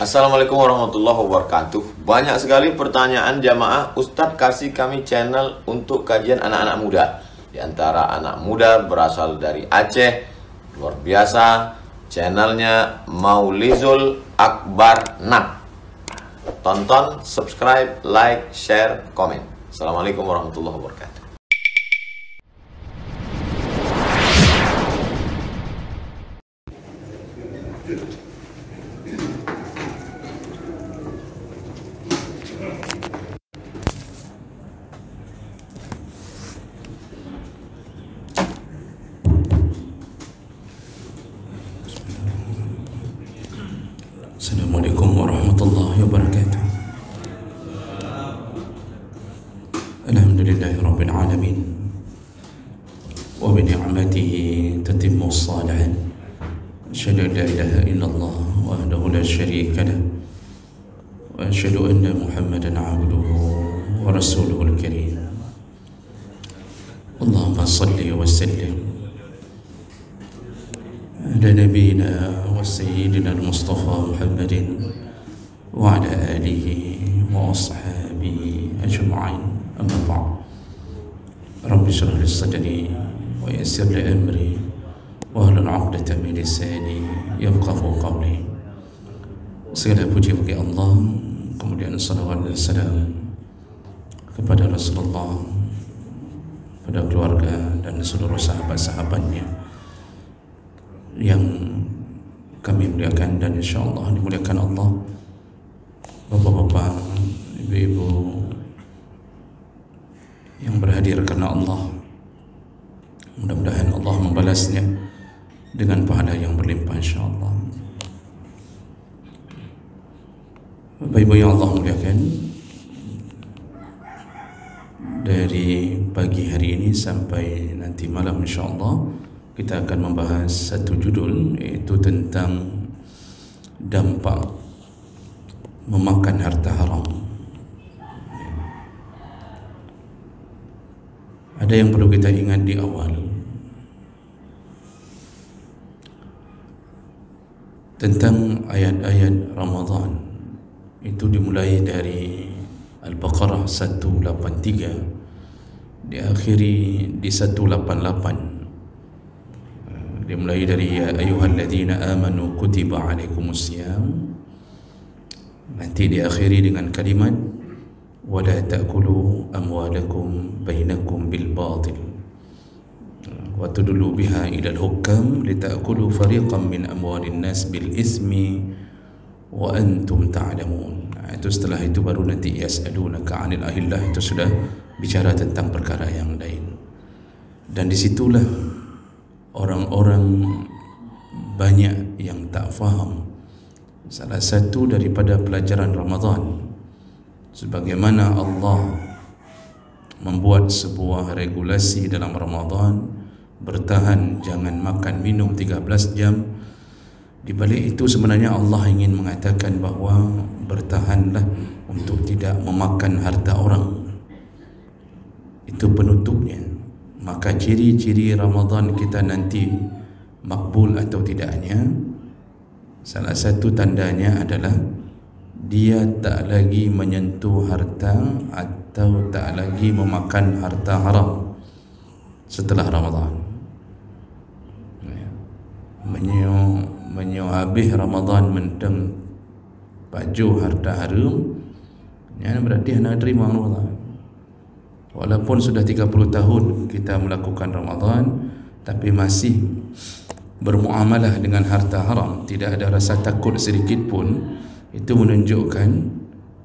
Assalamualaikum warahmatullahi wabarakatuh. Banyak sekali pertanyaan jamaah, Ustadz kasih kami channel untuk kajian anak-anak muda. Di antara anak muda berasal dari Aceh, luar biasa, channelnya Maulizul Akbar Nak. Tonton, subscribe, like, share, komen. Assalamualaikum warahmatullahi wabarakatuh. Assalamualaikum warahmatullahi wabarakatuh. Alhamdulillahi rabbil alamin. Wa bi ni'matihi tatimmu shalihat. Asyhadu an la ilaha illallah wahdahu la syarika lah. Wa asyhadu anna Muhammadan 'abduhu wa rasuluhul karim. Allahumma shalli wa sallim على نبينا وسيدنا المصطفى محمد وعلى آله وأصحابه أجمعين أما بعد رب اشرح لي صدري ويسر لي أمري واحلل عقدة من لساني يفقهوا قولي. Segala puji bagi Allah, kemudian salawat dan salam kepada Rasulullah, pada keluarga dan seluruh sahabat-sahabatnya yang kami muliakan dan insyaAllah dimuliakan Allah. Bapak-bapak, ibu-ibu yang berhadir karena Allah, mudah-mudahan Allah membalasnya dengan pahala yang berlimpah insyaAllah. Bapak-ibu yang Allah muliakan, dari pagi hari ini sampai nanti malam insyaAllah kita akan membahas satu judul, yaitu tentang dampak memakan harta haram. Ada yang perlu kita ingat di awal tentang ayat-ayat Ramadan. Itu dimulai dari Al-Baqarah 183, diakhiri di 188. Dimulai dari ya ayyuhalladzina amanu kutiba alaikumusiyam, nanti diakhiri dengan kalimat wala ta'kulu amwalakum bainakum bil batil wa tudlu biha ila al-hukam litakulu fariqan min amwalin nas bil ismi wa antum ta'lamun. Itu setelah itu baru nanti yas'alunaka 'anil ahillah, itu sudah bicara tentang perkara yang lain. Dan disitulah orang-orang banyak yang tak faham salah satu daripada pelajaran Ramadan, sebagaimana Allah membuat sebuah regulasi dalam Ramadan, bertahan jangan makan minum 13 jam. Di balik itu sebenarnya Allah ingin mengatakan bahawa bertahanlah untuk tidak memakan harta orang. Itu penutupnya. Maka ciri-ciri Ramadan kita nanti makbul atau tidaknya, salah satu tandanya adalah dia tak lagi menyentuh harta atau tak lagi memakan harta haram setelah Ramadan. Menyo habis Ramadan menteng baju harta haram, yang berarti hendak terima Ramadan. Walaupun sudah 30 tahun kita melakukan Ramadan, tapi masih bermuamalah dengan harta haram, tidak ada rasa takut sedikit pun, itu menunjukkan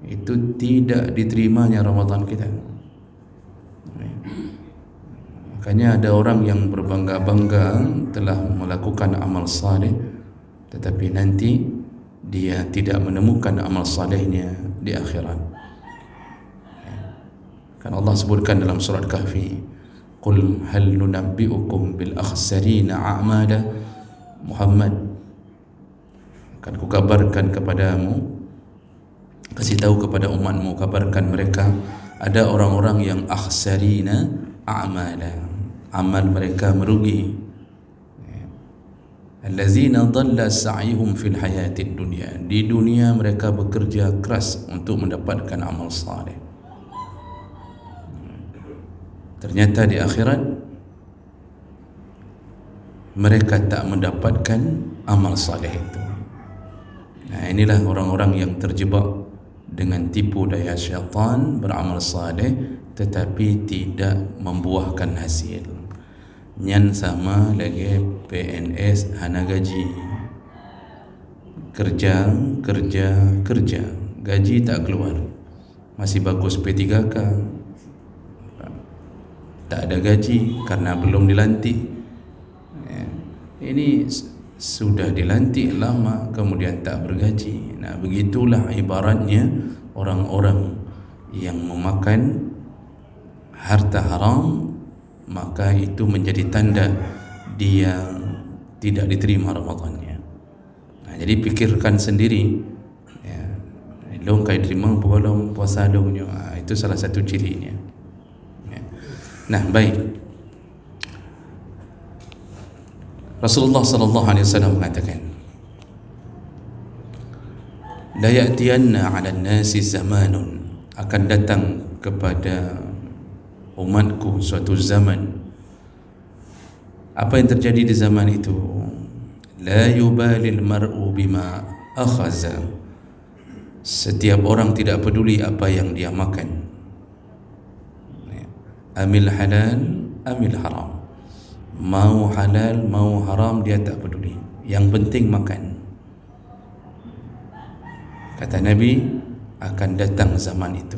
itu tidak diterimanya Ramadan kita. Makanya ada orang yang berbangga-bangga telah melakukan amal saleh, tetapi nanti dia tidak menemukan amal salehnya di akhirat. Kan Allah sebutkan dalam surat Kahfi, qul hal nunabbi'ukum bil akhsarina a'mala. Muhammad, akan kukabarkan kepadamu, kasih tahu kepada umatmu, kabarkan mereka ada orang-orang yang akhsarina a'mala, amal mereka merugi. allazina dhalla sa'yuhum fil hayatid dunya, di dunia mereka bekerja keras untuk mendapatkan amal saleh, ternyata di akhirat mereka tak mendapatkan amal saleh itu. Nah, inilah orang-orang yang terjebak dengan tipu daya syaitan, beramal saleh tetapi tidak membuahkan hasil. Nyan sama lagi PNS hana gaji, kerja, gaji tak keluar, masih bagus P3K, tak ada gaji karena belum dilantik. Ini sudah dilantik lama kemudian tak bergaji. Nah, begitulah ibaratnya orang-orang yang memakan harta haram, maka itu menjadi tanda dia tidak diterima Ramadannya. Nah, jadi pikirkan sendiri, ya, long kai terima bolong puasa dongnya, itu salah satu cirinya. Ya. Nah, baik. Rasulullah sallallahu alaihi wasallam mengatakan, la ya'tiyanna 'alan nasi zamanun, akan datang kepada umatku suatu zaman. Apa yang terjadi di zaman itu? La yubalil mar'u bima akhaza, setiap orang tidak peduli apa yang dia makan, amil halal amil haram, mau halal mau haram dia tak peduli, yang penting makan. Kata Nabi, akan datang zaman itu.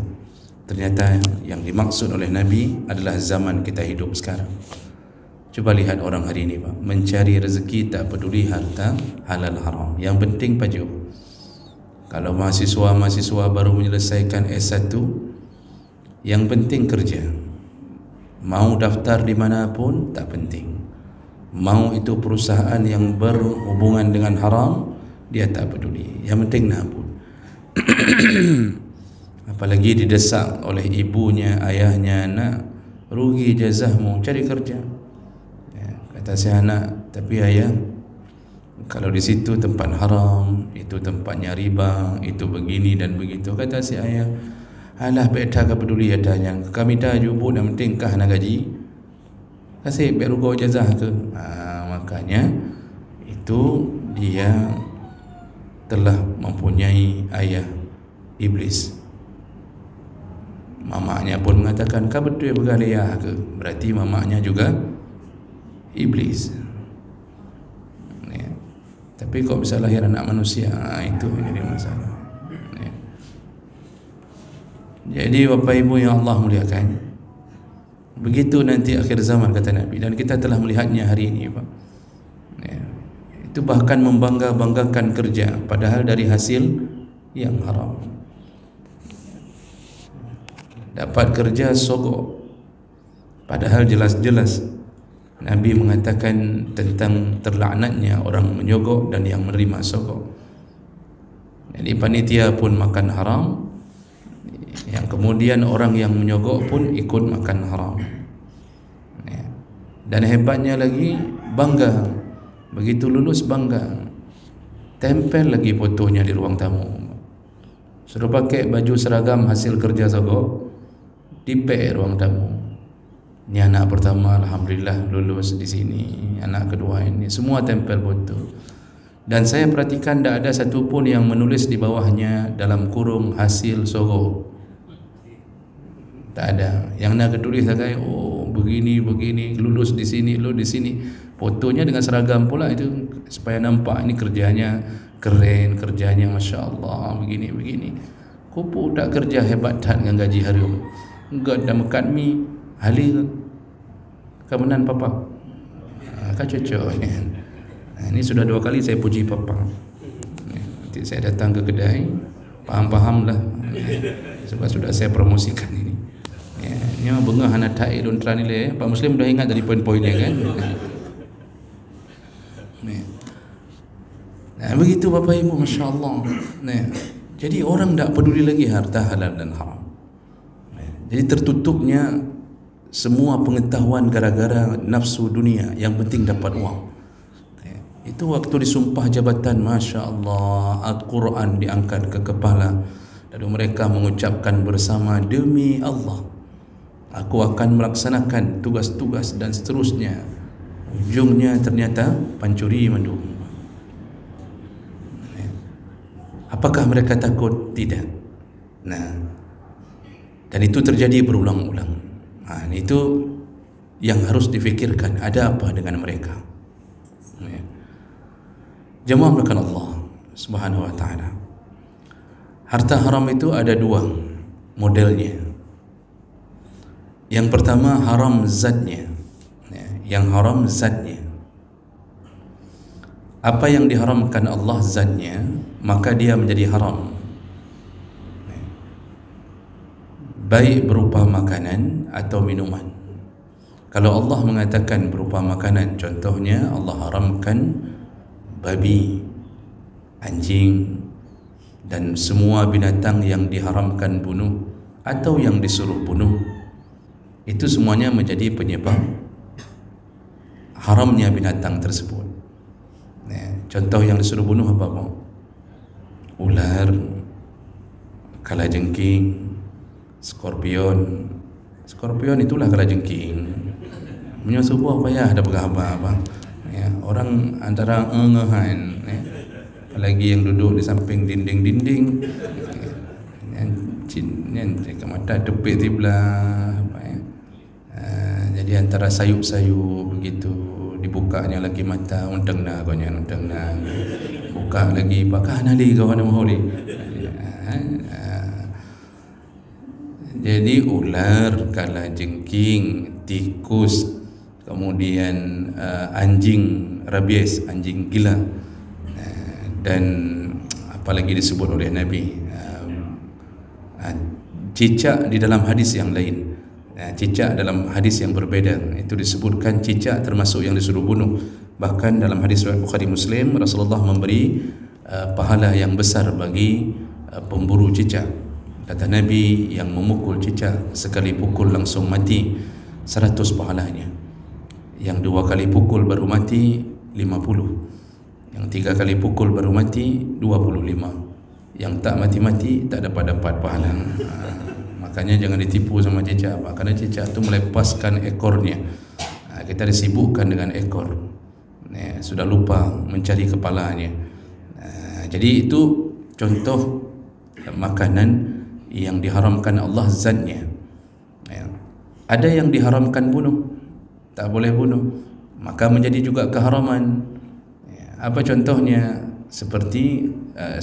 Ternyata yang dimaksud oleh Nabi adalah zaman kita hidup sekarang. Coba lihat orang hari ini, Pak, mencari rezeki tak peduli harta halal haram, yang penting pajuk. Kalau mahasiswa baru menyelesaikan S1, yang penting kerja. Mau daftar di mana pun tak penting. Mau itu perusahaan yang berhubungan dengan haram, dia tak peduli, yang penting nabung. Apalagi didesak oleh ibunya, ayahnya, nak rugi jazahmu, cari kerja. Ya, kata si anak, tapi ayah, kalau di situ tempat haram, itu tempatnya riba, itu begini dan begitu. Kata si ayah, alah beta ka peduli adanya, kami dah jubuk yang penting kah nak gaji, kasih biar rugi jazah tu. Makanya itu dia telah mempunyai ayah iblis. Mamanya pun mengatakan, kau betul bergalaya ke? Berarti mamanya juga iblis. Ya. Tapi kok bisa lahir anak manusia? Itu jadi masalah. Ya. Jadi Bapak Ibu yang Allah muliakan, begitu nanti akhir zaman kata Nabi, dan kita telah melihatnya hari ini, Pak. Ya. Itu bahkan membangga-banggakan kerja, padahal dari hasil yang haram. Dapat kerja sogok, padahal jelas-jelas Nabi mengatakan tentang terlaknatnya orang menyogok dan yang menerima sogok. Jadi panitia pun makan haram, yang kemudian orang yang menyogok pun ikut makan haram. Dan hebatnya lagi, bangga, begitu lulus bangga, tempel lagi fotonya di ruang tamu, suruh pakai baju seragam hasil kerja sogok, dipek ruang tamu. Ini anak pertama, alhamdulillah lulus di sini. Anak kedua ini, semua tempel foto. Dan saya perhatikan tidak ada satu pun yang menulis di bawahnya dalam kurung hasil sogok. Tak ada. Yang nak ketulis saja, oh begini lulus di sini, lulus di sini. Fotonya dengan seragam pula itu supaya nampak ini kerjanya keren, kerjanya masya Allah, begini. Kupu tak kerja hebat tak dengan gaji harum. Enggak ada mekat mi halil kemenan papa. Kau cocok ni. Ini sudah 2 kali saya puji papa. Nanti saya datang ke kedai, paham-paham lah. Sebab sudah saya promosikan ini. Ini bengah anak tak ilun nilai. Pak Muslim dah ingat dari poin-poinnya kan. Nah, begitu Bapak Ibu, masya Allah. Nah, jadi orang tak peduli lagi harta halal dan haram. Jadi tertutupnya semua pengetahuan gara-gara nafsu dunia, yang penting dapat uang. Itu waktu disumpah jabatan, Masya Allah, Al-Quran diangkat ke kepala, lalu mereka mengucapkan bersama, demi Allah aku akan melaksanakan tugas-tugas dan seterusnya. Ujungnya ternyata pancuri madu. Apakah mereka takut? Tidak. Nah, dan itu terjadi berulang-ulang. Nah, itu yang harus difikirkan, ada apa dengan mereka. Jemaah melakukan Allah Subhanahu wa ta'ala. Harta haram itu ada dua modelnya. Yang pertama haram zatnya. Yang haram zatnya. Apa yang diharamkan Allah zatnya, maka dia menjadi haram. Baik berupa makanan atau minuman. Kalau Allah mengatakan berupa makanan, contohnya Allah haramkan babi, anjing, dan semua binatang yang diharamkan bunuh atau yang disuruh bunuh. Itu semuanya menjadi penyebab haramnya binatang tersebut. Contoh yang disuruh bunuh apa? Ular, kalajengking, skorpion. Skorpion itulah kalajengking. Menyusup apa ya, ada apa-apa. Ya, orang antara engehan, ya, apalagi yang duduk di samping dinding-dinding, yang mata tepik tibelah, ya. Jadi antara sayup-sayup begitu, dibukanya lagi mata, undang na, buka lagi, pakah nali kawan maholi. Jadi ular, kalajengking, tikus, kemudian anjing rabies, anjing gila, dan apalagi disebut oleh Nabi cicak di dalam hadis yang lain. Cicak dalam hadis yang berbeda itu disebutkan cicak termasuk yang disuruh bunuh. Bahkan dalam hadis Bukhari Muslim, Rasulullah memberi pahala yang besar bagi pemburu cicak. Kata Nabi, yang memukul cicak sekali pukul langsung mati 100 pahalanya. Yang 2 kali pukul baru mati 50. Yang 3 kali pukul baru mati 25. Yang tak mati-mati tak dapat pahala. Makanya jangan ditipu sama cicak, karena cicak itu melepaskan ekornya. Kita disibukkan dengan ekor, sudah lupa mencari kepalanya. Jadi itu contoh makanan yang diharamkan Allah zatnya. Ada yang diharamkan bunuh, tak boleh bunuh, maka menjadi juga keharaman. Apa contohnya? Seperti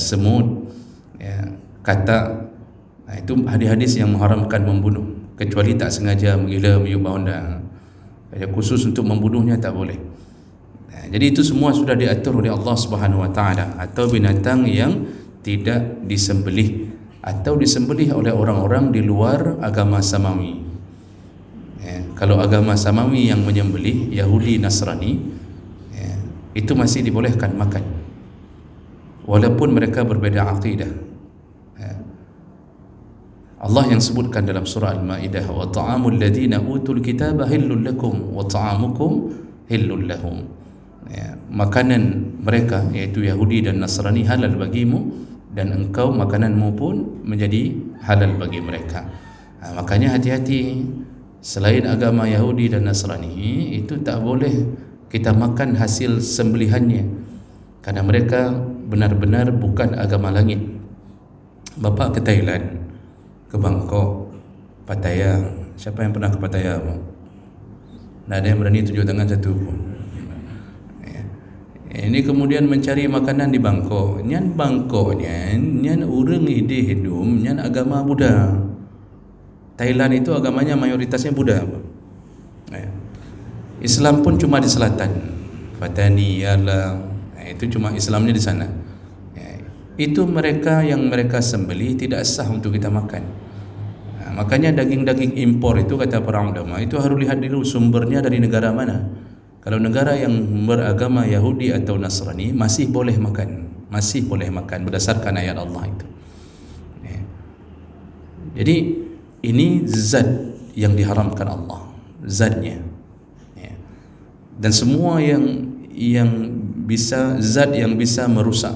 semut, katak. Itu hadis-hadis yang mengharamkan membunuh, kecuali tak sengaja menggila, meniup honda. Khusus untuk membunuhnya tak boleh. Jadi itu semua sudah diatur oleh Allah Subhanahu wa taala. Atau binatang yang tidak disembelih atau disembelih oleh orang-orang di luar agama Samawi. Kalau agama Samawi yang menyembelih, Yahudi, Nasrani, itu masih dibolehkan makan, walaupun mereka berbeda akidah. Allah yang sebutkan dalam surah Al-Maidah, wa ta'amul ladzina utul kitaba hillul lakum wa ta'amukum hillul lahum. Makanan mereka, yaitu Yahudi dan Nasrani, halal bagimu, dan engkau makananmu pun menjadi halal bagi mereka. Makanya hati-hati, selain agama Yahudi dan Nasrani itu tak boleh kita makan hasil sembelihannya, karena mereka benar-benar bukan agama langit. Bapak ke Thailand, ke Bangkok, Pattaya. Siapa yang pernah ke Pattaya? Tidak ada yang berani tunjuk tangan satu pun. Ini kemudian mencari makanan di Bangkok. Nyan Bangkoknya, nyan urang ide hidup, nyan agama Buddha. Thailand itu agamanya mayoritasnya Buddha. Islam pun cuma di selatan, Patani, Yala. Itu cuma Islamnya di sana. Itu mereka yang mereka sembelih tidak sah untuk kita makan. Makanya daging-daging impor itu, kata para ulama, itu harus lihat dulu sumbernya dari negara mana. Kalau negara yang beragama Yahudi atau Nasrani masih boleh makan, berdasarkan ayat Allah itu. Jadi ini zat yang diharamkan Allah, zatnya. Dan semua yang bisa, zat yang bisa merusak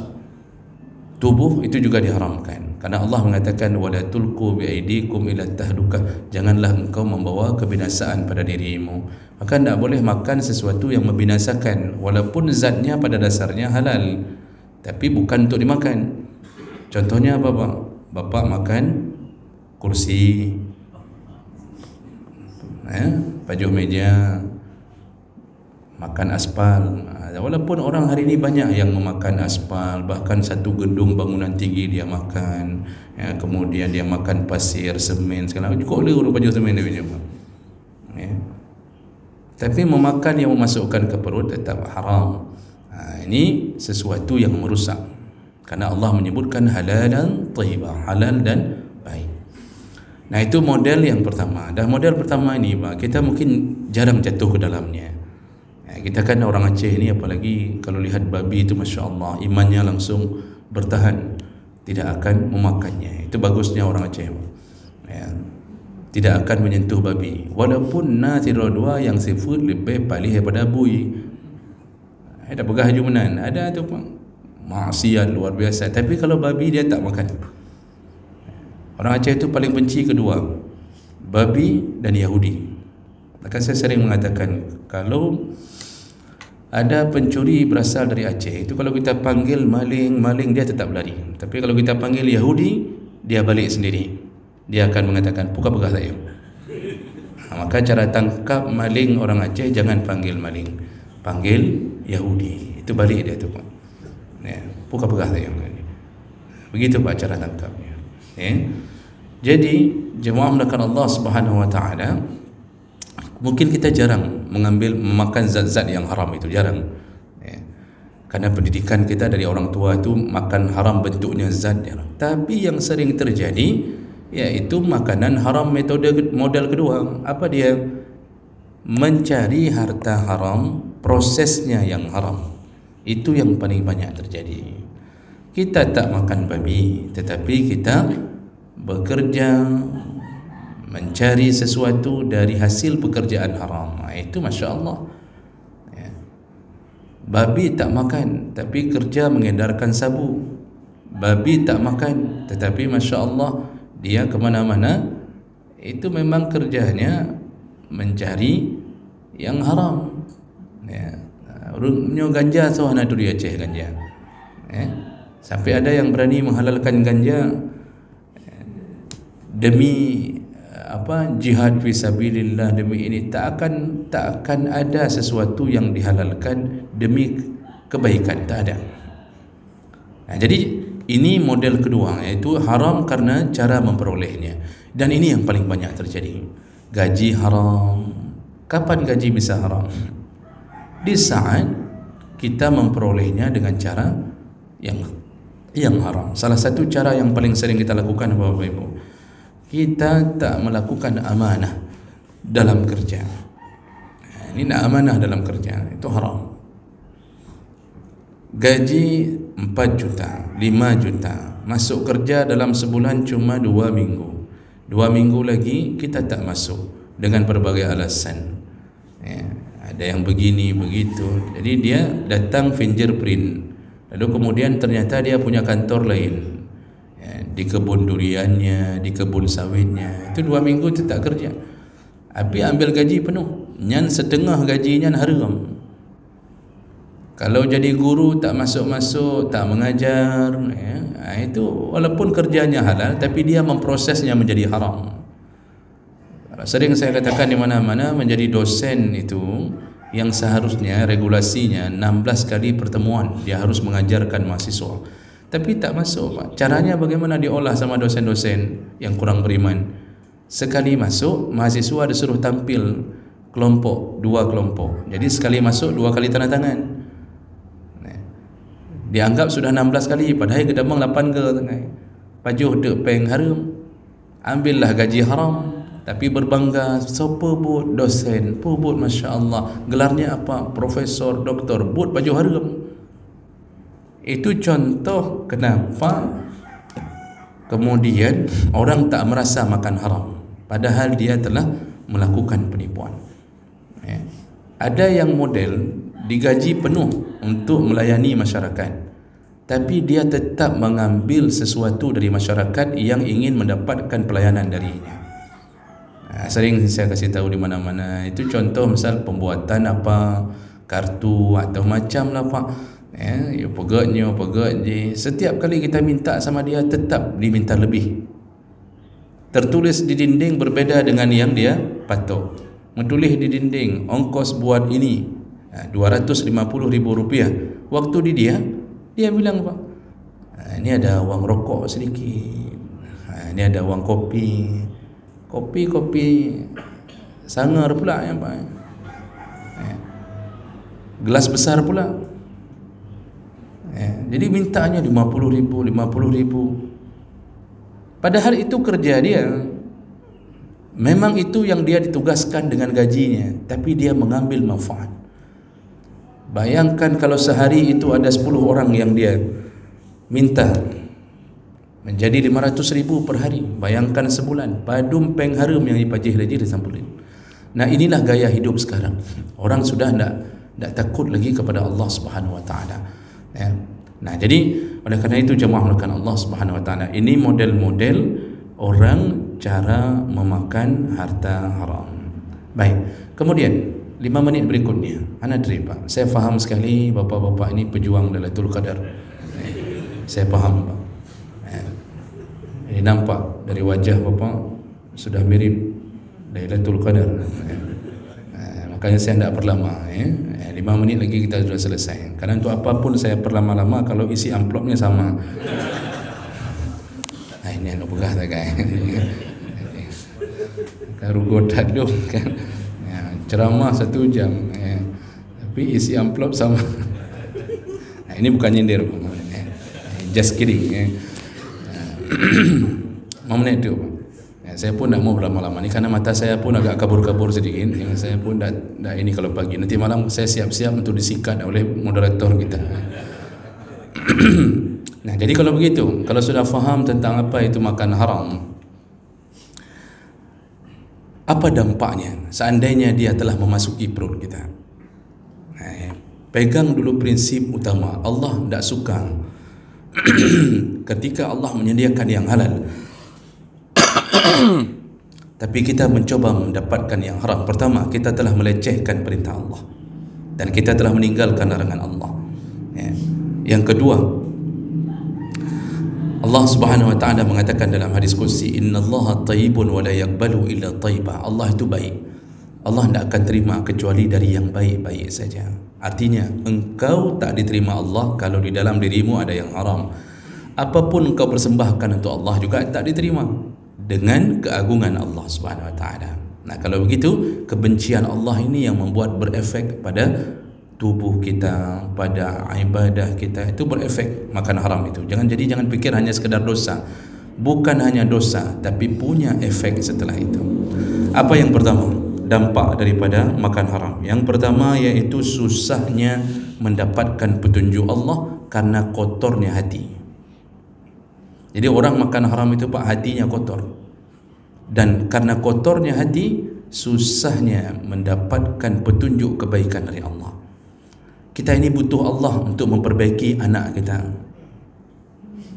tubuh itu juga diharamkan. Karena Allah mengatakan wala tulqu biaidikum ila tahlukah, janganlah engkau membawa kebinasaan pada dirimu. Maka tidak boleh makan sesuatu yang membinasakan, walaupun zatnya pada dasarnya halal, tapi bukan untuk dimakan. Contohnya apa, Pak? Bapak makan kursi, pajuh meja, makan aspal. Walaupun orang hari ini banyak yang memakan aspal, bahkan satu gedung bangunan tinggi dia makan, kemudian dia makan pasir, semen, sekarang kok boleh urut baju semen dia punya, tapi memakan yang memasukkan ke perut tetap haram. Ini sesuatu yang merusak, karena Allah menyebutkan halalan thayyibah, halal dan baik. Nah, itu model yang pertama. Dan model pertama ini, Pak, kita mungkin jarang jatuh ke dalamnya. Kita kan orang Aceh ini, apalagi kalau lihat babi itu, Masya Allah, imannya langsung bertahan, tidak akan memakannya. Itu bagusnya orang Aceh, tidak akan menyentuh babi. Walaupun nasi dua yang seafood lebih palih daripada bui. Ada pegah jumenan, ada tu Pak, maksiat luar biasa. Tapi kalau babi dia tak makan. Orang Aceh itu paling benci kedua, babi dan Yahudi. Maka saya sering mengatakan, kalau ada pencuri berasal dari Aceh, itu kalau kita panggil maling, dia tetap lari. Tapi kalau kita panggil Yahudi, dia balik sendiri. Dia akan mengatakan, pukul-pukul saya. Maka cara tangkap maling orang Aceh, jangan panggil maling, panggil Yahudi. Itu balik dia tu, Pak. Pukul-pukul saya. Begitu Pak cara tangkapnya. Jadi jemaah melakukan Allah Subhanahu Wa Taala, mungkin kita jarang memakan zat-zat yang haram itu, jarang. Karena pendidikan kita dari orang tua itu makan haram bentuknya zat jarang. Tapi yang sering terjadi yaitu makanan haram model kedua. Apa dia? Mencari harta haram, prosesnya yang haram. Itu yang paling banyak terjadi. Kita tak makan babi, tetapi kita bekerja mencari sesuatu dari hasil pekerjaan haram. Itu Masya Allah. Babi tak makan, tapi kerja mengedarkan sabu. Babi tak makan, tetapi Masya Allah dia kemana-mana. Itu memang kerjanya mencari yang haram. Ganja sohana tu dia Aceh ganja. Sampai ada yang berani menghalalkan ganja demi jihad fisabilillah, demi ini. Tak akan ada sesuatu yang dihalalkan demi kebaikan, tak ada. Jadi ini model kedua, yaitu haram karena cara memperolehnya. Dan ini yang paling banyak terjadi. Gaji haram. Kapan gaji bisa haram? Di saat kita memperolehnya dengan cara yang haram. Salah satu cara yang paling sering kita lakukan, Bapak Ibu, kita tak melakukan amanah dalam kerja. Ini nak amanah dalam kerja, itu haram. Gaji 4 juta, 5 juta, masuk kerja dalam sebulan cuma 2 minggu. 2 minggu lagi kita tak masuk dengan berbagai alasan. Ada yang begini, begitu. Jadi dia datang fingerprint. Lalu kemudian ternyata dia punya kantor lain. Di kebun duriannya, di kebun sawitnya. Itu 2 minggu itu tak kerja. Tapi ambil gaji penuh. Nyan setengah gajinya haram. Kalau jadi guru tak masuk-masuk, tak mengajar, itu walaupun kerjanya halal, tapi dia memprosesnya menjadi haram. Sering saya katakan di mana-mana, menjadi dosen itu yang seharusnya regulasinya 16 kali pertemuan dia harus mengajarkan mahasiswa. Tapi tak masuk, Pak. Caranya bagaimana diolah sama dosen-dosen yang kurang beriman? Sekali masuk, mahasiswa disuruh tampil kelompok, 2 kelompok. Jadi sekali masuk 2 kali tanda tangan. Dianggap sudah 16 kali, padahal kedamang 8 ke tengah. Pajuh dek peng haram. Ambillah gaji haram, tapi berbangga, siapa buat dosen, buat Masya Allah, gelarnya apa? Profesor, doktor, buat baju haram. Itu contoh kenapa kemudian orang tak merasa makan haram, padahal dia telah melakukan penipuan. Ada yang model digaji penuh untuk melayani masyarakat, tapi dia tetap mengambil sesuatu dari masyarakat yang ingin mendapatkan pelayanan darinya. Sering saya kasih tahu di mana-mana. Itu contoh misal pembuatan apa kartu atau macam lah Pak. Pegaknya. Setiap kali kita minta sama dia tetap diminta lebih. Tertulis di dinding berbeda dengan yang dia patok. Menulis di dinding ongkos buat ini Rp250.000. Waktu dia bilang Pak, ini ada uang rokok sedikit, ini ada uang kopi sangar pula ya Pak, gelas besar pula. Jadi mintanya 50.000. Padahal itu kerja dia, memang itu yang dia ditugaskan dengan gajinya, tapi dia mengambil manfaat. Bayangkan kalau sehari itu ada 10 orang yang dia minta, menjadi 500.000 per hari. Bayangkan sebulan, padum peng harum yang dipajih lagi disampulin. Nah, inilah gaya hidup sekarang. Orang sudah tidak takut lagi kepada Allah Subhanahu Wa Taala. Nah, jadi oleh kerana itu jemaah melakukan Allah Subhanahu Wa Taala, ini model-model orang cara memakan harta haram. Baik, kemudian 5 menit berikutnya, ana terima. Saya faham sekali bapa-bapa ini pejuang Lailatul Qadar. Saya faham Pak. Ini nampak dari wajah bapa sudah mirip Lailatul Qadar. Makanya saya tidak perlama. 5 menit lagi kita sudah selesai. Karena untuk apapun saya perlama-lama kalau isi amplopnya sama. Ini anu pegah tak kan? Karu godat dong kan. Ceramah 1 jam, tapi isi amplop sama. Ini bukan nyindir, just kidding. Menit itu, saya pun tidak mau berlama-lama ni karena mata saya pun agak kabur-kabur sedikit. Saya pun tidak ini kalau pagi. Nanti malam saya siap-siap untuk disikat oleh moderator kita. Nah, jadi kalau begitu, kalau sudah faham tentang apa itu makan haram, apa dampaknya seandainya dia telah memasuki perut kita? Pegang dulu prinsip utama. Allah tidak suka ketika Allah menyediakan yang halal tapi kita mencoba mendapatkan yang haram. Pertama, kita telah melecehkan perintah Allah dan kita telah meninggalkan larangan Allah. Yang kedua, Allah Subhanahu Wa Taala mengatakan dalam hadis qudsi, innallaha thayyibun wa la yaqbalu illa thayyiba. Allah itu baik, Allah tidak akan terima kecuali dari yang baik-baik saja. Artinya engkau tak diterima Allah kalau di dalam dirimu ada yang haram. Apapun engkau persembahkan untuk Allah juga tak diterima dengan keagungan Allah Subhanahu Wa Taala. Nah, kalau begitu kebencian Allah ini yang membuat berefek pada tubuh kita, pada ibadah kita, itu berefek makan haram itu. Jangan fikir hanya sekedar dosa. Bukan hanya dosa, tapi punya efek setelah itu. Apa yang pertama? Dampak daripada makan haram. Yang pertama yaitu susahnya mendapatkan petunjuk Allah karena kotornya hati. Jadi orang makan haram itu Pak, hatinya kotor. Dan karena kotornya hati, susahnya mendapatkan petunjuk kebaikan dari Allah. Kita ini butuh Allah untuk memperbaiki anak kita.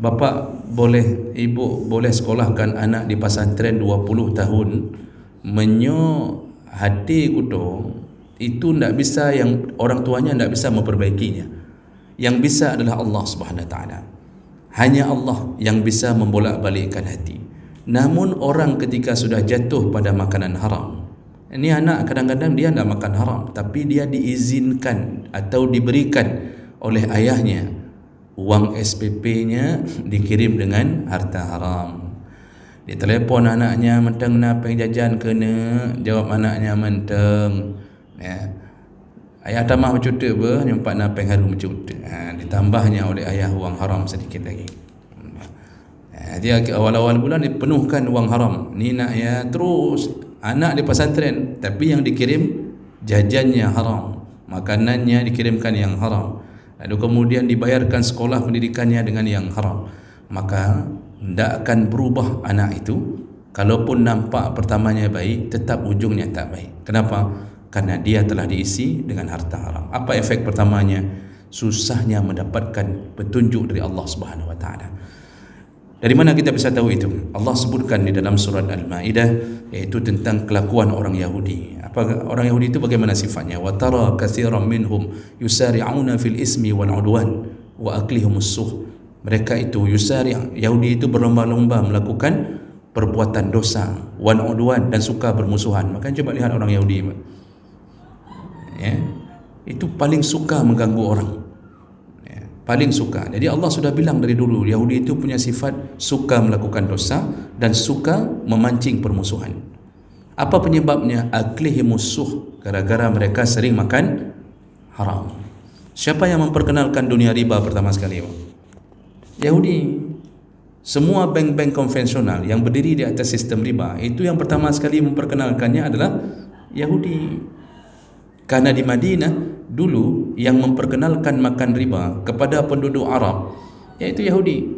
Bapa boleh, ibu boleh sekolahkan anak di pesantren 20 tahun, menyo hati kudo itu tidak bisa, yang orang tuanya tidak bisa memperbaikinya. Yang bisa adalah Allah Subhanahu Wa Taala. Hanya Allah yang bisa membolak-balikkan hati. Namun orang ketika sudah jatuh pada makanan haram, ini anak kadang-kadang dia tidak makan haram, tapi dia diizinkan atau diberikan oleh ayahnya uang SPP-nya dikirim dengan harta haram. Dia telefon anaknya, mentang nak pergi jajan kena, jawab anaknya mentang. Ayah tamah bercuta ber, nyempat nak pergi harum bercuta. Ditambahnya oleh ayah uang haram sedikit lagi. Dia awal-awal bulan dipenuhkan uang haram. Ni nak ya terus anak di pesantren, tapi yang dikirim jajannya haram, makanannya dikirimkan yang haram, lalu kemudian dibayarkan sekolah pendidikannya dengan yang haram. Maka tidak akan berubah anak itu. Kalaupun nampak pertamanya baik, tetap ujungnya tak baik. Kenapa? karena dia telah diisi dengan harta haram. Apa efek pertamanya? Susahnya mendapatkan petunjuk dari Allah Subhanahu wa taala. Dari mana kita bisa tahu itu? Allah sebutkan di dalam surat Al-Maidah, yaitu tentang kelakuan orang Yahudi. Apa orang Yahudi itu bagaimana sifatnya? Wa tara katsiran minhum yusari'una fil ismi wal 'udwan wa aklihumus suh. Mereka itu Yahudi itu berlomba-lomba melakukan perbuatan dosa, wal 'udwan, dan suka bermusuhan. Maka coba lihat orang Yahudi, ya, itu paling suka mengganggu orang, ya, paling suka. Jadi Allah sudah bilang dari dulu, Yahudi itu punya sifat suka melakukan dosa dan suka memancing permusuhan. Apa penyebabnya? Aklihimus suh, gara-gara mereka sering makan haram. Siapa yang memperkenalkan dunia riba pertama sekali? Yahudi. Semua bank-bank konvensional yang berdiri di atas sistem riba, itu yang pertama sekali memperkenalkannya adalah Yahudi. Karena di Madinah dulu yang memperkenalkan makan riba kepada penduduk Arab yaitu Yahudi.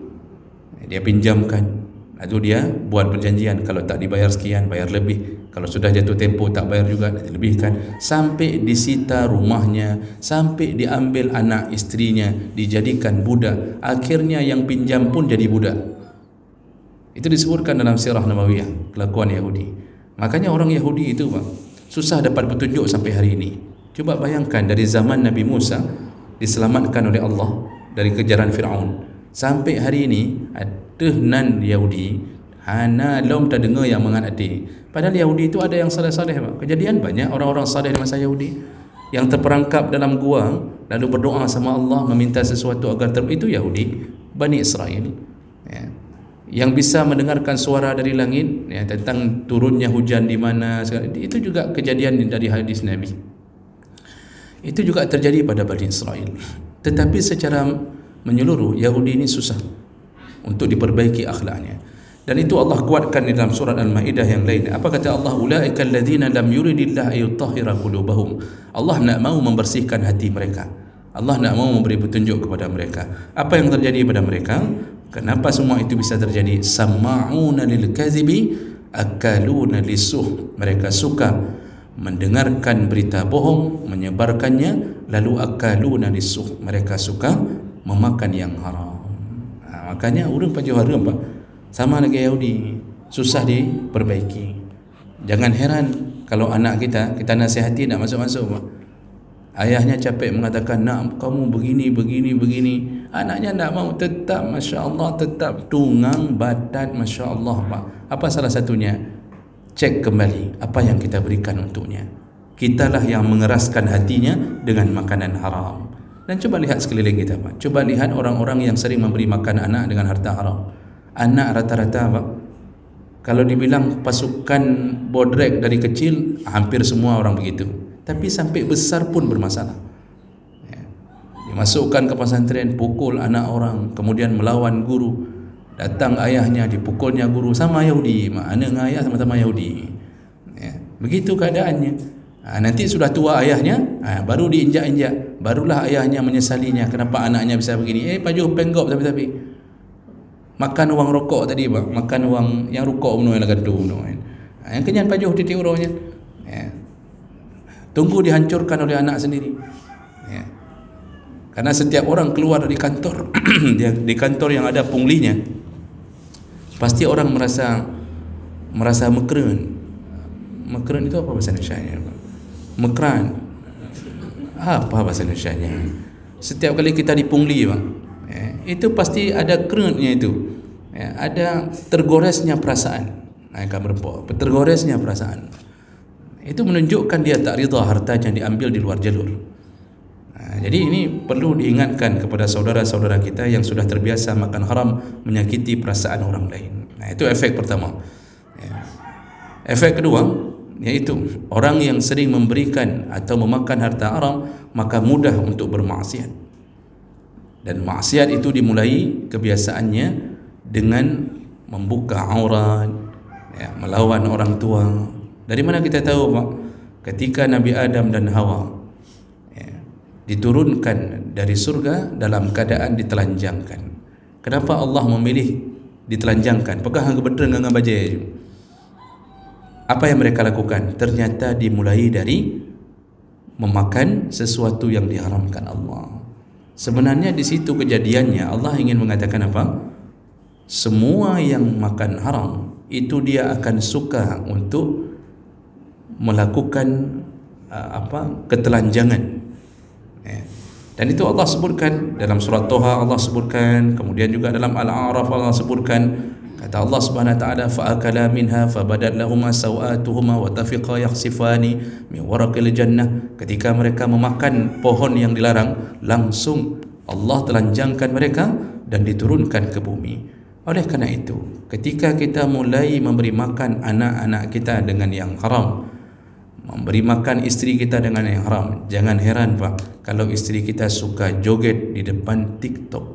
Dia pinjamkan, lalu dia buat perjanjian, kalau tak dibayar sekian, bayar lebih, kalau sudah jatuh tempoh tak bayar juga, dilebihkan, sampai disita rumahnya, sampai diambil anak istrinya, dijadikan budak. Akhirnya yang pinjam pun jadi budak. Itu disebutkan dalam Sirah Nabawiyah, kelakuan Yahudi. Makanya orang Yahudi itu, Pak, susah dapat petunjuk sampai hari ini. Coba bayangkan, dari zaman Nabi Musa diselamatkan oleh Allah dari kejaran Fir'aun, sampai hari ini ada nan Yahudi hana lom tak dengar yang mengadati. Padahal Yahudi itu ada yang saleh-saleh, Pak. Kejadian banyak orang-orang saleh di masa Yahudi yang terperangkap dalam gua lalu berdoa sama Allah meminta sesuatu agar itu Yahudi, Bani Israel, ya, yang bisa mendengarkan suara dari langit, ya, tentang turunnya hujan di mana. Itu juga kejadian dari hadis Nabi. Itu juga terjadi pada Bani Israel. Tetapi secara menyeluruh Yahudi ini susah untuk diperbaiki akhlaknya. Dan itu Allah kuatkan di dalam surat Al-Maidah yang lain. Apa kata Allah? Ulaika alladzina lam yuridillahu ayyutahhira qulubahum. Allah nak mau membersihkan hati mereka. Allah nak mau memberi petunjuk kepada mereka. Apa yang terjadi pada mereka? Kenapa semua itu bisa terjadi? Sama'una lil kadhibi akaluna lisuh. Mereka suka mendengarkan berita bohong, menyebarkannya, lalu akaluna lisuh. Mereka suka memakan yang haram. Makanya urang pajuh haram, Pak, sama lagi Yahudi, susah diperbaiki. Jangan heran kalau anak kita nasihati nak masuk-masuk, Pak. Ayahnya capek mengatakan, nak kamu begini. Anaknya tak mau, tetap, Masya Allah, tetap tunggang badat, Masya Allah, Pak. Apa salah satunya? Cek kembali apa yang kita berikan untuknya. Kitalah yang mengeraskan hatinya dengan makanan haram. Dan coba lihat sekeliling kita, Pak. Coba lihat orang-orang yang sering memberi makan anak dengan harta haram. Anak rata-rata, Pak, kalau dibilang pasukan bodrek dari kecil, hampir semua orang begitu. Tapi sampai besar pun bermasalah. Dimasukkan ke pesantren, pukul anak orang, kemudian melawan guru. Datang ayahnya, dipukulnya guru. Sama Yahudi, anak dengan ayah sama-sama Yahudi, ya. Begitu keadaannya. Nanti sudah tua ayahnya, baru diinjak-injak, barulah ayahnya menyesalinya, kenapa anaknya bisa begini. Pajuh penggop tapi makan uang rokok tadi, Pak. Makan uang yang rokok menuai lagan tu. Yang kenyan pajuh titik urangnya, ya. Tunggu dihancurkan oleh anak sendiri, ya. Karena setiap orang keluar dari kantor di kantor yang ada punglinya, pasti orang merasa mekeren. Mekeren itu apa bahasa Indonesianya, Pak? Mekran. Apa bahasa Indonesianya? Setiap kali kita dipungli, Pak, ya, itu pasti ada kerennya itu, ya, ada tergoresnya perasaan. Tergoresnya perasaan. Itu menunjukkan dia tak rida hartanya diambil di luar jalur. Jadi ini perlu diingatkan kepada saudara-saudara kita yang sudah terbiasa makan haram, menyakiti perasaan orang lain. Itu efek pertama, ya. Efek kedua, yaitu orang yang sering memberikan atau memakan harta haram, maka mudah untuk bermaksiat. Dan maksiat itu dimulai kebiasaannya dengan membuka aurat, ya, melawan orang tua. Dari mana kita tahu, Pak? Ketika Nabi Adam dan Hawa, ya, diturunkan dari surga dalam keadaan ditelanjangkan. Kenapa Allah memilih ditelanjangkan? Pegang kebetulan dengan bajai. Apa yang mereka lakukan? Ternyata dimulai dari memakan sesuatu yang diharamkan Allah. Sebenarnya di situ kejadiannya Allah ingin mengatakan apa? Semua yang makan haram itu dia akan suka untuk melakukan ketelanjangan. Dan itu Allah sebutkan dalam surat Toha, Allah sebutkan, kemudian juga dalam Al-A'raf Allah sebutkan, kata Allah Subhanahu wa taala, fa'akala minha fabadat lahuma sawatuhuma wa tafiqa yakhsifani min waraqil jannah. Ketika mereka memakan pohon yang dilarang, langsung Allah telanjangkan mereka dan diturunkan ke bumi. Oleh kerana itu, ketika kita mulai memberi makan anak-anak kita dengan yang haram, memberi makan isteri kita dengan yang haram, jangan heran Pak kalau isteri kita suka joget di depan TikTok.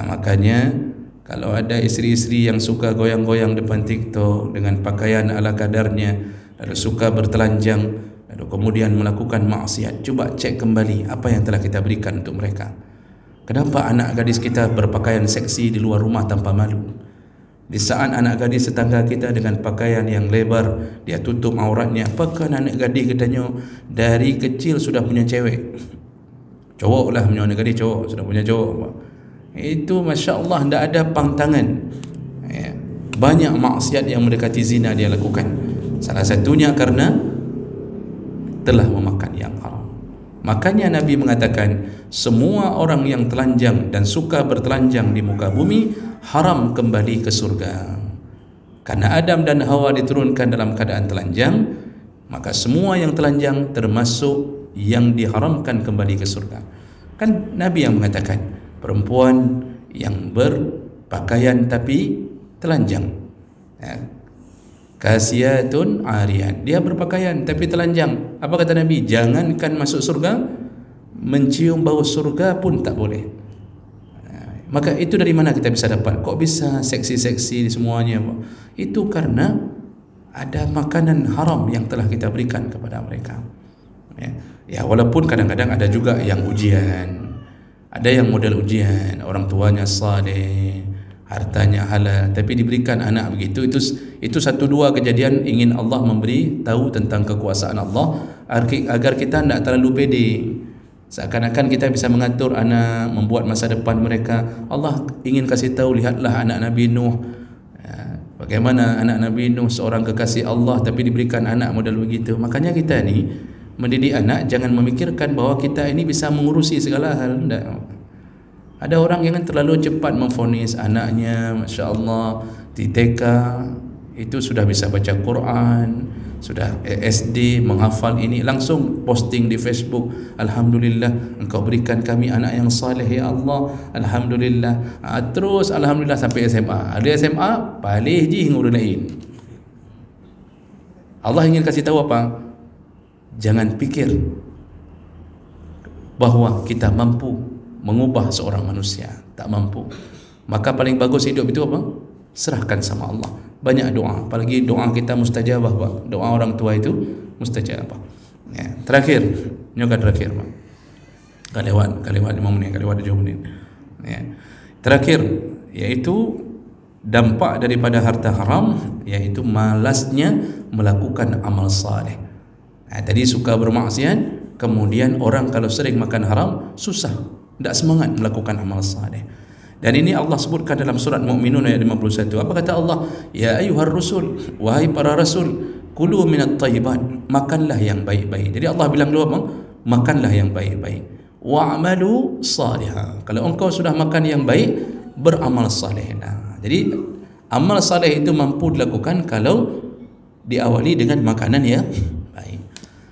Makanya kalau ada isteri-isteri yang suka goyang-goyang depan TikTok dengan pakaian ala kadarnya, lalu suka bertelanjang, lalu kemudian melakukan maksiat, coba cek kembali apa yang telah kita berikan untuk mereka. Kenapa anak gadis kita berpakaian seksi di luar rumah tanpa malu? Di saat anak gadis tetangga kita dengan pakaian yang lebar, dia tutup auratnya. Apakah anak gadis katanya dari kecil sudah punya cewek? Cowok lah punya anak gadis, cowok sudah punya cowok. Itu Masya Allah tidak ada pangtangan. Banyak maksiat yang mendekati zina dia lakukan. Salah satunya karena telah memakan yang haram. Makanya Nabi mengatakan, semua orang yang telanjang dan suka bertelanjang di muka bumi haram kembali ke surga. Karena Adam dan Hawa diturunkan dalam keadaan telanjang, maka semua yang telanjang termasuk yang diharamkan kembali ke surga. Kan Nabi yang mengatakan, perempuan yang berpakaian tapi telanjang, kasiyatun ariyat, dia berpakaian tapi telanjang. Apa kata Nabi? Jangankan masuk surga, mencium bau surga pun tak boleh. Maka itu dari mana kita bisa dapat? Kok bisa seksi-seksi semuanya? Itu karena ada makanan haram yang telah kita berikan kepada mereka. Ya, walaupun kadang-kadang ada juga yang ujian, ada yang model ujian, orang tuanya saleh, hartanya halal, tapi diberikan anak begitu. Itu satu dua kejadian ingin Allah memberi tahu tentang kekuasaan Allah agar kita tidak terlalu pede. Seakan-akan kita bisa mengatur anak, membuat masa depan mereka. Allah ingin kasih tahu, lihatlah anak Nabi Nuh. Bagaimana anak Nabi Nuh seorang kekasih Allah tapi diberikan anak model begitu. Makanya kita ni mendidik anak jangan memikirkan bahawa kita ini bisa mengurusi segala hal. Tidak. Ada orang yang terlalu cepat memvonis anaknya, Masya Allah, di TK itu sudah bisa baca Quran, sudah SD menghafal ini, langsung posting di Facebook, Alhamdulillah engkau berikan kami anak yang saleh ya Allah, Alhamdulillah. Terus Alhamdulillah sampai SMA. Ada SMA palih je ngurus lain. Allah ingin kasih tahu apa? Jangan pikir bahawa kita mampu mengubah seorang manusia, tak mampu. Maka paling bagus hidup itu apa? Serahkan sama Allah. Banyak doa, apalagi doa kita mustajabah, Pak. Doa orang tua itu mustajabah. Ya, terakhir, nyoga terakhir, Pak. Kalewat 5 menit, kalewat 7 menit. Ya. Terakhir, yaitu dampak daripada harta haram, yaitu malasnya melakukan amal saleh. Tadi suka bermaksiat, kemudian orang kalau sering makan haram susah, tidak semangat melakukan amal saleh. Dan ini Allah sebutkan dalam surat Mu'minun ayat 51. Apa kata Allah? Ya ayyuhar rusul, wahai para rasul, kulu minat thayyibat, makanlah yang baik-baik. Jadi Allah bilang dulu apa? Makanlah yang baik-baik. Wa'malu salihah. Kalau engkau sudah makan yang baik, beramal saleh. Jadi amal saleh itu mampu dilakukan kalau diawali dengan makanan yang baik.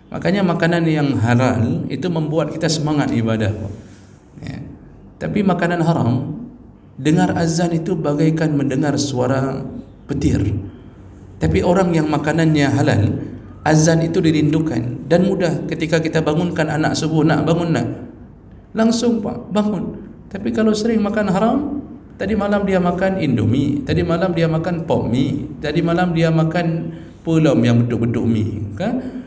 Makanya makanan yang halal itu membuat kita semangat ibadah. Ya. Tapi makanan haram, dengar azan itu bagaikan mendengar suara petir. Tapi orang yang makanannya halal, azan itu dirindukan dan mudah. Ketika kita bangunkan anak subuh, nak bangun nak, langsung Pak bangun. Tapi kalau sering makan haram, tadi malam dia makan indomie, tadi malam dia makan pop mie, tadi malam dia makan pulau yang beduk-beduk mie, kan?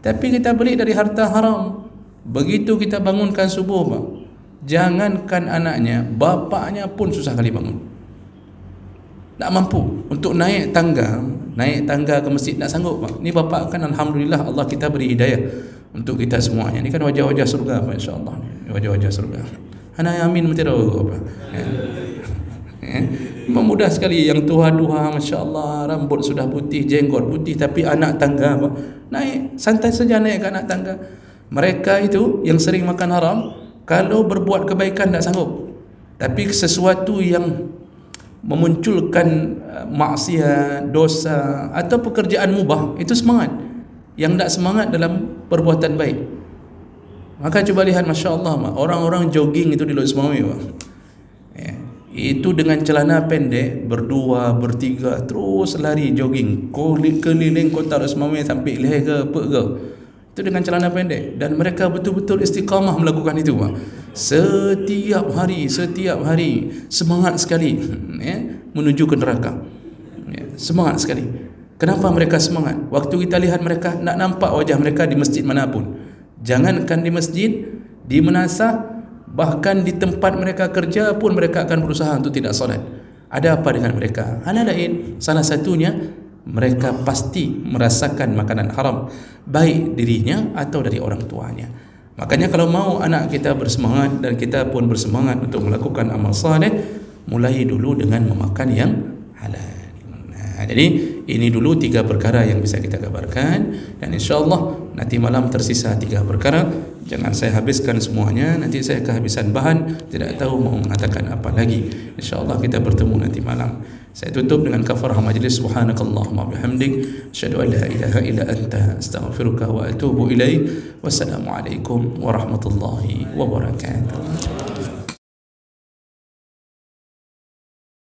Tapi kita beli dari harta haram. Begitu kita bangunkan subuh, Pak, jangankan anaknya, bapaknya pun susah kali bangun. tak mampu untuk naik tangga ke masjid, tak sanggup Pak. Ni bapa kan alhamdulillah Allah kita beri hidayah untuk kita semuanya. Ni kan wajah-wajah surga Pak, insya-Allah. Wajah-wajah surga. Ana yamin mesti tahu apa. Memang mudah sekali yang tua-tua masya-Allah, rambut sudah putih, jenggot putih, tapi anak tangga Pak, naik santai saja naik ke anak tangga. Mereka itu yang sering makan haram, kalau berbuat kebaikan tak sanggup. Tapi sesuatu yang memunculkan maksiat, dosa atau pekerjaan mubah, itu semangat. Yang tak semangat dalam perbuatan baik. Maka coba lihat masya-Allah, orang-orang jogging itu di Lutz Mami, itu dengan celana pendek, berdua, bertiga, terus lari jogging keliling kota Lutz Mami sampai leher ke apa ke. Itu dengan celana pendek, dan mereka betul-betul istiqamah melakukan itu Pak. Setiap hari semangat sekali menuju ke neraka. Semangat sekali. Kenapa mereka semangat? Waktu kita lihat mereka, nak nampak wajah mereka di masjid manapun. Jangankan di masjid, di menasah, bahkan di tempat mereka kerja pun mereka akan berusaha untuk tidak solat. Ada apa dengan mereka? Hal lain. Salah satunya, mereka pasti merasakan makanan haram, baik dirinya atau dari orang tuanya. Makanya kalau mau anak kita bersemangat dan kita pun bersemangat untuk melakukan amal saleh, mulai dulu dengan memakan yang halal. Jadi ini dulu 3 perkara yang bisa kita kabarkan, dan insya-Allah nanti malam tersisa 3 perkara. Jangan saya habiskan semuanya, nanti saya kehabisan bahan, tidak tahu mau mengatakan apa lagi. Insya-Allah kita bertemu nanti malam. Saya tutup dengan kafarah majlis. Subhanakallahumma bihamdik, asyhadu an la ilaha illa anta, astaghfiruka wa atubu ilaik. Wassalamualaikum warahmatullahi wabarakatuh.